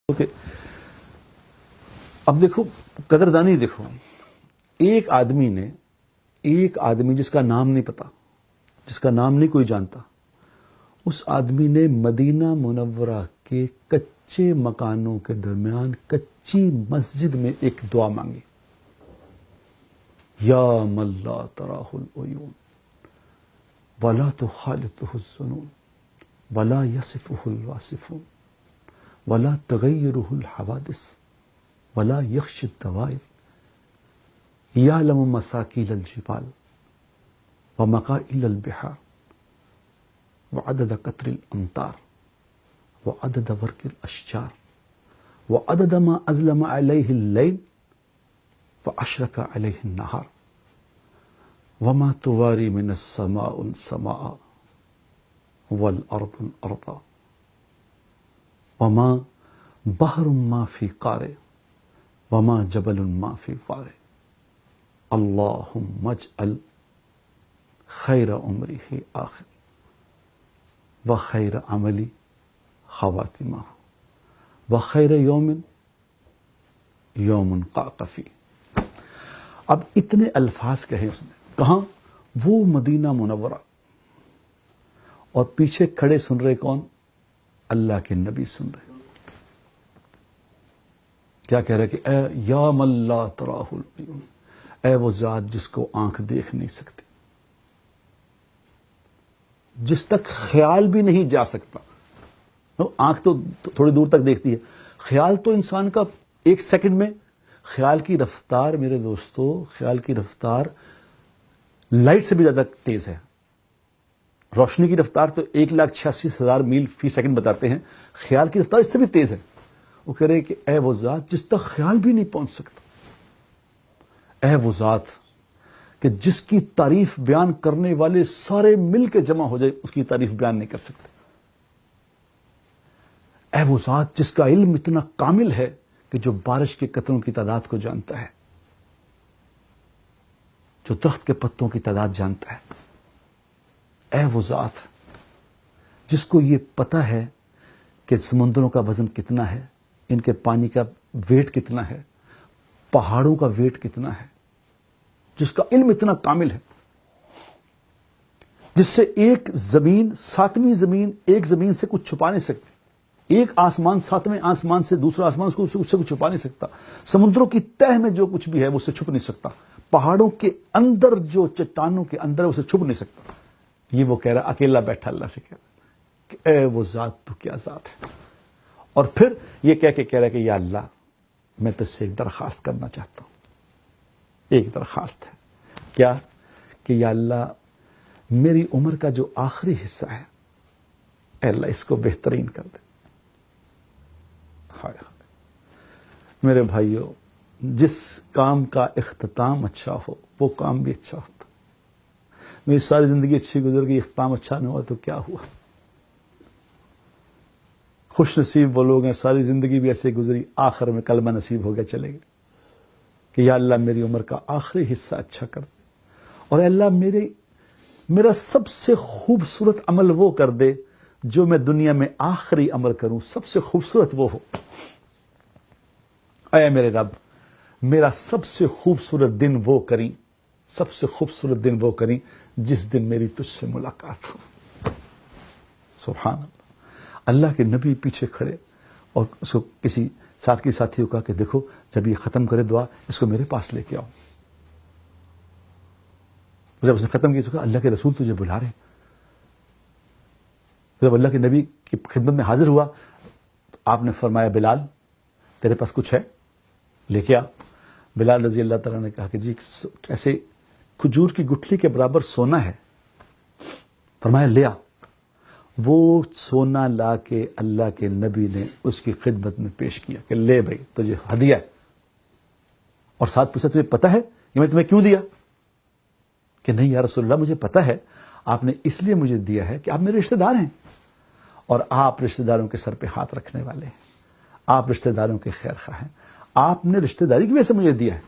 کہ اب دیکھو قدردانی دیکھو، ایک آدمی جس کا نام نہیں پتا، جس کا نام نہیں کوئی جانتا، اس آدمی نے مدینہ منورہ کے کچے مکانوں کے درمیان کچی مسجد میں ایک دعا مانگی، یا من لا تراہ العیون ولا تخالطہ الظنون ولا یصفہ الواصفون ولا تغیرہ الحوادث ولا یخشی الدوائر یعلم مساکیل الجبال ومقائل البحار وعدد قطر الامطار وعدد ورق الاشجار وعدد ما اظلم علیہ اللیل واشرق علیہ النہار وما تواری من السماء السماء والارض الارض وما بحر ما فی قار وما جبل ما فی فار اللہم اجعل خیر عمری آخر وخیر عملی خواتمہ وخیر یوم قاقفی۔ اب اتنے الفاظ کہے اس نے، کہاں؟ وہ مدینہ منورہ، اور پیچھے کھڑے سن رہے کون؟ اللہ کے نبی سن رہے۔ کیا کہہ رہے کہ اے یا من لا تراہ العیون، اے وہ ذات جس کو آنکھ دیکھ نہیں سکتی، جس تک خیال بھی نہیں جا سکتا۔ آنکھ تو تھوڑی دور تک دیکھتی ہے، خیال تو انسان کا ایک سیکنڈ میں، خیال کی رفتار میرے دوستو، خیال کی رفتار لائٹ سے بھی زیادہ تیز ہے۔ روشنی کی رفتار تو 1,86,000 میل فی سیکنڈ بتاتے ہیں، خیال کی رفتار اس سے بھی تیز ہے۔ وہ کہہ رہے کہ اے وہ ذات جس تک خیال بھی نہیں پہنچ سکتا، اے وہ ذات کہ جس کی تعریف بیان کرنے والے سارے مل کے جمع ہو جائے اس کی تعریف بیان نہیں کر سکتے، اے وہ ذات جس کا علم اتنا کامل ہے کہ جو بارش کے قطروں کی تعداد کو جانتا ہے، جو درخت کے پتوں کی تعداد جانتا ہے، اے وہ ذات جس کو یہ پتا ہے کہ سمندروں کا وزن کتنا ہے، ان کے پانی کا ویٹ کتنا ہے، پہاڑوں کا ویٹ کتنا ہے، جس کا علم اتنا کامل ہے، جس سے ایک زمین، ساتویں زمین ایک زمین سے کچھ چھپا نہیں سکتی، ایک آسمان ساتویں آسمان سے دوسرا آسمان اس سے کچھ چھپا نہیں سکتا، سمندروں کی تہ میں جو کچھ بھی ہے وہ اس سے چھپ نہیں سکتا، پہاڑوں کے اندر جو چٹانوں کے اندر ہے اسے چھپ نہیں سکتا۔ یہ وہ کہہ رہا، اکیلا بیٹھا اللہ سے کہہ رہا کہ اے وہ ذات تو کیا ذات ہے۔ اور پھر یہ کہہ رہا کہ یا اللہ میں تجھ سے ایک درخواست کرنا چاہتا ہوں، ایک درخواست ہے، کیا؟ کہ یا اللہ میری عمر کا جو آخری حصہ ہے، اے اللہ اس کو بہترین کر دے۔ ہائے ہائے میرے بھائیو، جس کام کا اختتام اچھا ہو وہ کام بھی اچھا ہوتا۔ میری ساری زندگی اچھی گزر گئی، اختتام اچھا نہ ہوا تو کیا ہوا؟ خوش نصیب وہ لوگ ہیں ساری زندگی بھی ایسے گزری، آخر میں کلمہ نصیب ہو گیا چلے گئے کہ یا اللہ میری عمر کا آخری حصہ اچھا کر دے، اور اے اللہ میرا سب سے خوبصورت عمل وہ کر دے جو میں دنیا میں آخری عمل کروں، سب سے خوبصورت وہ ہو۔ اے میرے رب میرا سب سے خوبصورت دن وہ کریں، سب سے خوبصورت دن وہ کریں جس دن میری تجھ سے ملاقات ہو۔ سبحان اللہ۔ اللہ کے نبی پیچھے کھڑے، اور اس کو کسی ساتھ کی ساتھیوں کا کہ دیکھو جب یہ ختم کرے دعا اس کو میرے پاس لے کے آؤ۔ جب اس نے ختم کی تو کہا اللہ کے رسول تجھے بلا رہے ہیں۔ جب اللہ کے نبی کی خدمت میں حاضر ہوا تو آپ نے فرمایا بلال تیرے پاس کچھ ہے لے کے آ۔ بلال رضی اللہ تعالیٰ نے کہا کہ جی ایسے کھجور کی گٹھلی کے برابر سونا ہے۔ فرمایا لے آ۔ وہ سونا لا کے اللہ کے نبی نے اس کی خدمت میں پیش کیا کہ لے بھائی تجھے ہدیہ ہے، اور ساتھ پوچھا تجھے پتہ ہے کہ میں تمہیں کیوں دیا؟ کہ نہیں یا رسول اللہ مجھے پتہ ہے، آپ نے اس لیے مجھے دیا ہے کہ آپ میرے رشتہ دار ہیں، اور آپ رشتہ داروں کے سر پہ ہاتھ رکھنے والے ہیں، آپ رشتہ داروں کے خیر خواہ ہیں، آپ نے رشتہ داری کی وجہ سے مجھے دیا ہے۔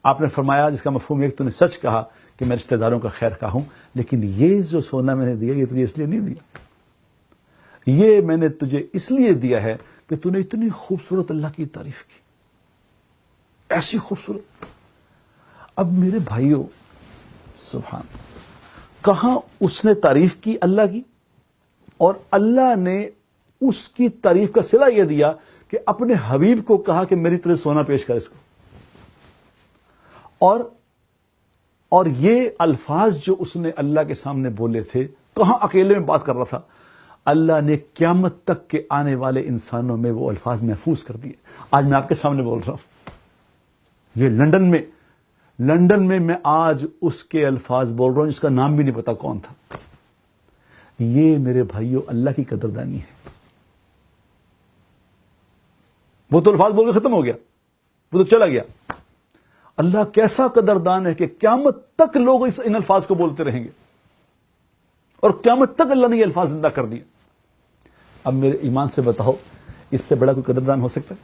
آپ نے فرمایا جس کا مفہوم یہ کہ تو نے سچ کہا کہ میں رشتہ داروں کا خیر خواہ ہوں، لیکن یہ جو سونا میں نے دیا یہ تجھے اس لیے نہیں دیا، یہ میں نے تجھے اس لیے دیا ہے کہ تو نے اتنی خوبصورت اللہ کی تعریف کی، ایسی خوبصورت. اب میرے بھائیوں سبحان، کہاں اس نے تعریف کی اللہ کی، اور اللہ نے اس کی تعریف کا صلہ یہ دیا کہ اپنے حبیب کو کہا کہ میری طرح سونا پیش کر اس کو. اور یہ الفاظ جو اس نے اللہ کے سامنے بولے تھے، کہاں اکیلے میں بات کر رہا تھا، اللہ نے قیامت تک کے آنے والے انسانوں میں وہ الفاظ محفوظ کر دیے. آج میں آپ کے سامنے بول رہا ہوں، یہ لندن میں آج اس کے الفاظ بول رہا ہوں جس کا نام بھی نہیں پتا کون تھا. یہ میرے بھائیوں اللہ کی قدردانی ہے. وہ تو الفاظ بول کے ختم ہو گیا، وہ تو چلا گیا. اللہ کیسا قدردان ہے کہ قیامت تک لوگ ان الفاظ کو بولتے رہیں گے، اور قیامت تک اللہ نے یہ الفاظ زندہ کر دیے. اب میرے ایمان سے بتاؤ، اس سے بڑا کوئی قدردان ہو سکتا ہے؟